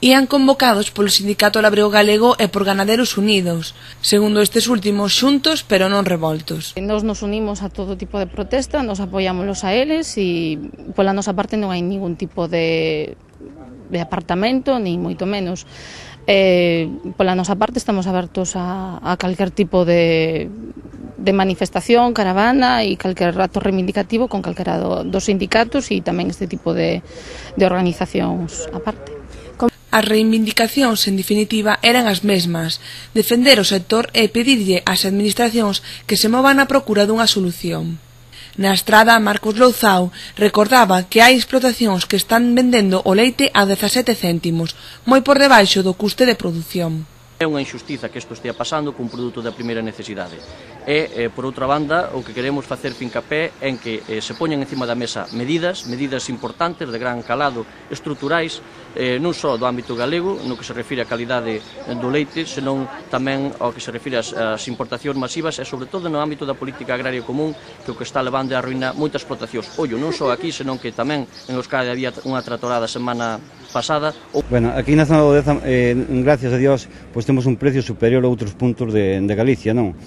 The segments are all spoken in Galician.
Ían convocados polo Sindicato Labrego Galego e por Ganaderos Unidos, segundo estes últimos xuntos pero non revoltos. Nos unimos a todo tipo de protesta, nos apoyámoslos a eles e pola nosa parte non hai ningún tipo de apartamento, ni moito menos. Pola nosa parte estamos abertos a calquer tipo de manifestación, caravana e calquer acto reivindicativo con calquera dos sindicatos e tamén este tipo de organizacións aparte. As reivindicacións, en definitiva, eran as mesmas: defender o sector e pedirlle ás administracións que se movan á procura dunha solución. Na estrada, Marcos Louzao recordaba que hai explotacións que están vendendo o leite a 17 céntimos, moi por debaixo do custe de produción. É unha injustiza que isto estea pasando cun produto da primeira necesidade. E, por outra banda, o que queremos facer fincapé en que se poñan encima da mesa medidas importantes, de gran calado, estruturais, non só do ámbito galego, no que se refire á calidade do leite, senón tamén ao que se refire ás importacións masivas e, sobre todo, no ámbito da política agraria común, que o que está levando a arruinar moitas explotacións. Ollo, non só aquí, senón que tamén en Euskadi había unha tratorada semana pasada. Bueno, aquí na zona do Deza, gracias a Dios, pois temos un precio superior a outros puntos de Galicia, non?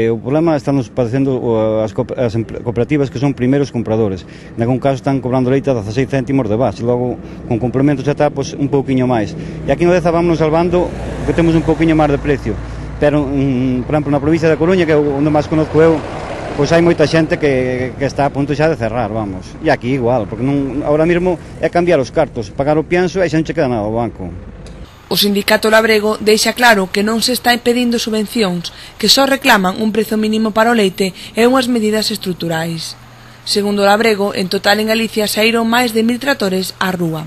O problema están nos padecendo as cooperativas que son primeiros compradores. En algún caso están cobrando leite a 16 céntimos de base, logo con complementos xa está pois, un pouquiño máis. E aquí no Deza vamos salvando que temos un pouquiño máis de precio. Pero, por exemplo, na provincia da Coruña, que é onde máis conozco eu, pois hai moita xente que está a punto xa de cerrar, vamos. E aquí igual, porque non, ahora mesmo é cambiar os cartos, pagar o pienso e xa non che queda nada ao banco. O Sindicato Labrego deixa claro que non se está impedindo subvencións, que só reclaman un prezo mínimo para o leite e unhas medidas estruturais. Segundo Labrego, en total en Galicia saíron máis de 1000 tractores á rúa.